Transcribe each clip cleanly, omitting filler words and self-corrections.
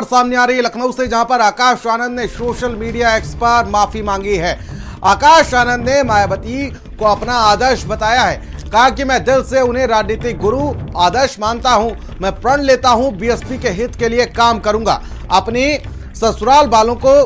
सामने आ रही है लखनऊ से, जहां पर आकाश आनंद ने सोशल मीडिया एक्स पर माफी मांगी है। आकाश आनंद ने मायावती को अपना आदर्श बताया है। कहा कि मैं दिल से उन्हें राजनीतिक गुरु आदर्श मानता हूं। मैं प्रण लेता हूं बीएसपी के हित के लिए काम करूंगा। अपनी ससुराल वालों को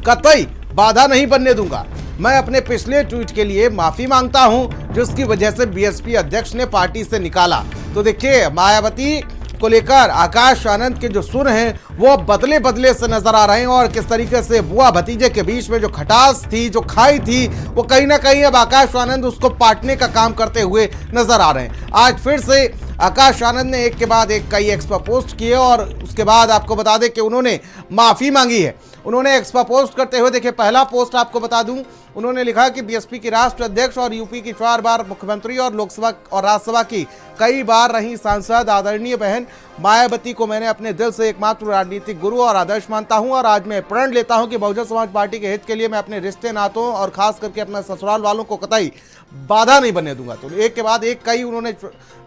कतई बाधा नहीं बनने दूंगा। मैं अपने पिछले ट्वीट के लिए माफी मांगता हूं, जिसकी वजह से बीएसपी अध्यक्ष ने पार्टी से निकाला। तो देखिए, मायावती को लेकर आकाश आनंद के जो सुर हैं वो बदले बदले से नजर आ रहे हैं, और किस तरीके से बुआ भतीजे के बीच में जो खटास थी, जो खाई थी, वो कहीं ना कहीं अब आकाश आनंद उसको पाटने का काम करते हुए नजर आ रहे हैं। आज फिर से आकाश आनंद ने एक के बाद एक कई एक्स पर पोस्ट किए, और उसके बाद आपको बता दें कि उन्होंने माफी मांगी है। उन्होंने एक्स पर पोस्ट करते हुए, देखिए पहला पोस्ट आपको बता दूं, उन्होंने लिखा कि बीएसपी की राष्ट्रीय अध्यक्ष और यूपी की 4 बार मुख्यमंत्री और लोकसभा और राज्यसभा की कई बार रही सांसद आदरणीय बहन मायावती को मैंने अपने दिल से एकमात्र राजनीतिक गुरु और आदर्श मानता हूं, और आज मैं प्रण लेता हूं कि बहुजन समाज पार्टी के हित के लिए मैं अपने रिश्ते नातों और खास करके अपने ससुराल वालों को कतई बाधा नहीं बनने दूंगा। तो एक के बाद एक कई उन्होंने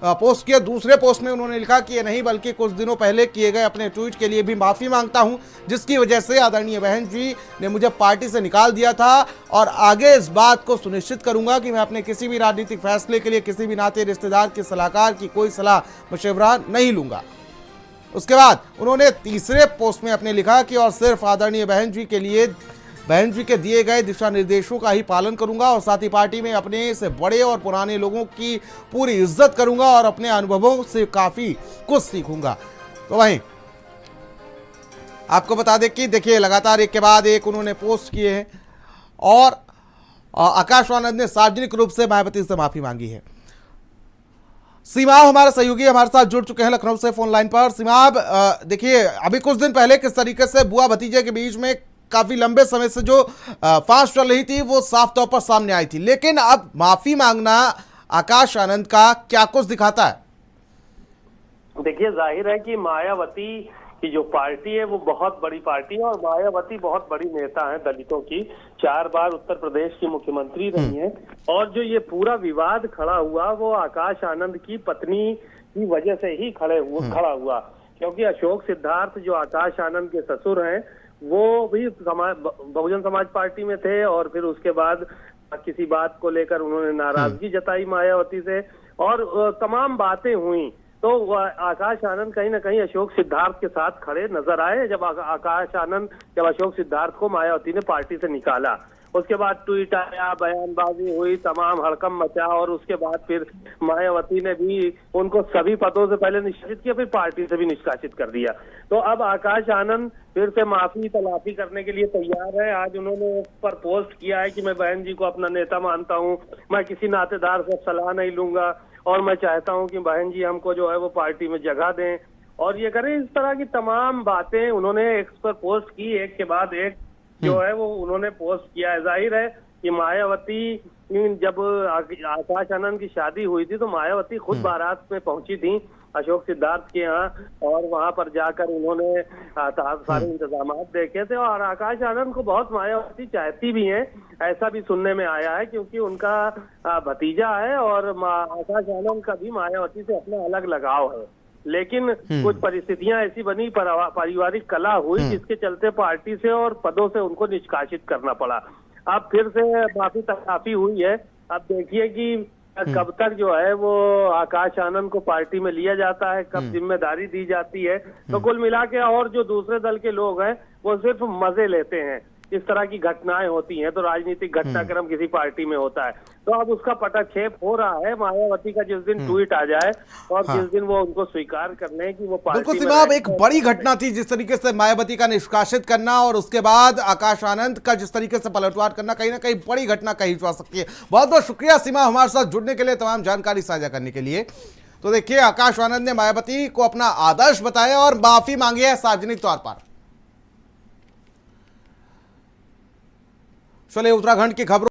पोस्ट किया। दूसरे पोस्ट में उन्होंने लिखा कि ये नहीं बल्कि कुछ दिनों पहले किए गए अपने ट्वीट के लिए भी माफी मांगता हूं, जिसकी वजह से आदरणीय बहन जी ने मुझे पार्टी से निकाल दिया था, और आगे इस बात को सुनिश्चित करूंगा कि मैं अपने किसी भी राजनीतिक फैसले के लिए किसी भी नाते रिश्तेदार के सलाहकार की कोई सलाह मशवरा नहीं लूंगा। उसके बाद उन्होंने तीसरे पोस्ट में अपने लिखा कि और सिर्फ आदरणीय बहन जी के दिए गए दिशा निर्देशों का ही पालन करूंगा, और साथ ही पार्टी में अपने से बड़े और पुराने लोगों की पूरी इज्जत करूंगा और अपने अनुभवों से काफी कुछ सीखूंगा। तो वहीं आपको बता दें कि देखिए लगातार एक के बाद एक उन्होंने पोस्ट किए हैं, और आकाश आनंद ने सार्वजनिक रूप से मायावती से माफी मांगी है। सीमा हमारे सहयोगी हमारे साथ जुड़ चुके हैं लखनऊ से फोन लाइन पर। सीमा, देखिए अभी कुछ दिन पहले किस तरीके से बुआ भतीजे के बीच में काफी लंबे समय से जो फांस चल रही थी वो साफ तौर पर सामने आई थी, लेकिन अब माफी मांगना आकाश आनंद का क्या कुछ दिखाता है? देखिए, जाहिर है कि मायावती की जो पार्टी है वो बहुत बड़ी पार्टी है, और मायावती बहुत बड़ी नेता है दलितों की। 4 बार उत्तर प्रदेश की मुख्यमंत्री रही हैं, और जो ये पूरा विवाद खड़ा हुआ वो आकाश आनंद की पत्नी की वजह से ही खड़ा हुआ, क्योंकि अशोक सिद्धार्थ जो आकाश आनंद के ससुर हैं वो भी बहुजन समाज पार्टी में थे, और फिर उसके बाद किसी बात को लेकर उन्होंने नाराजगी जताई मायावती से, और तमाम बातें हुई। तो आकाश आनंद कहीं ना कहीं अशोक सिद्धार्थ के साथ खड़े नजर आए जब जब अशोक सिद्धार्थ को मायावती ने पार्टी से निकाला। उसके बाद ट्वीट आया, बयानबाजी हुई, तमाम हड़कंप मचा, और उसके बाद फिर मायावती ने भी उनको सभी पदों से पहले निष्कासित किया, फिर पार्टी से भी निष्कासित कर दिया। तो अब आकाश आनंद फिर से माफी तलाफी करने के लिए तैयार है। आज उन्होंने उस पर पोस्ट किया है कि मैं बहन जी को अपना नेता मानता हूँ, मैं किसी नातेदार से सलाह नहीं लूंगा, और मैं चाहता हूं कि बहन जी हमको जो है वो पार्टी में जगह दें और ये करें। इस तरह की तमाम बातें उन्होंने एक्स पर पोस्ट की, एक के बाद एक जो है वो उन्होंने पोस्ट किया है। जाहिर है कि मायावती जब आकाश आनंद की शादी हुई थी तो मायावती खुद बारात में पहुंची थी अशोक सिद्धार्थ के यहाँ, और वहां पर जाकर उन्होंने सारे इंतजाम देखे थे, और आकाश आनंद को बहुत मायावती चाहती भी हैं, ऐसा भी सुनने में आया है, क्योंकि उनका भतीजा है, और आकाश आनंद का भी मायावती से अपना अलग लगाव है। लेकिन कुछ परिस्थितियां ऐसी बनी, पारिवारिक कलह हुई, जिसके चलते पार्टी से और पदों से उनको निष्कासित करना पड़ा। अब फिर से माफी तलाफी हुई है। अब देखिए कि कब तक जो है वो आकाश आनंद को पार्टी में लिया जाता है, कब जिम्मेदारी दी जाती है। तो कुल मिला के और जो दूसरे दल के लोग हैं वो सिर्फ मजे लेते हैं। इस तरह की घटनाएं होती हैं तो राजनीतिक घटनाक्रम किसी पार्टी में होता है, तो अब उसका पटाक्षेप हो रहा है। मायावती का जिस दिन ट्वीट आ जाए और जिस दिन वो उनको स्वीकार कर लें कि वो पार्टी में, बिल्कुल, एक बड़ी घटना थी जिस तरीके से मायावती का निष्कासित करना, और उसके बाद आकाश आनंद का जिस तरीके से पलटवार करना, कहीं ना कहीं बड़ी घटना कही जा सकती है। बहुत बहुत शुक्रिया सीमा हमारे साथ जुड़ने के लिए, तमाम जानकारी साझा करने के लिए। तो देखिए, आकाश आनंद ने मायावती को अपना आदर्श बताया और माफी मांगी है सार्वजनिक तौर पर। चलिए उत्तराखंड की खबरों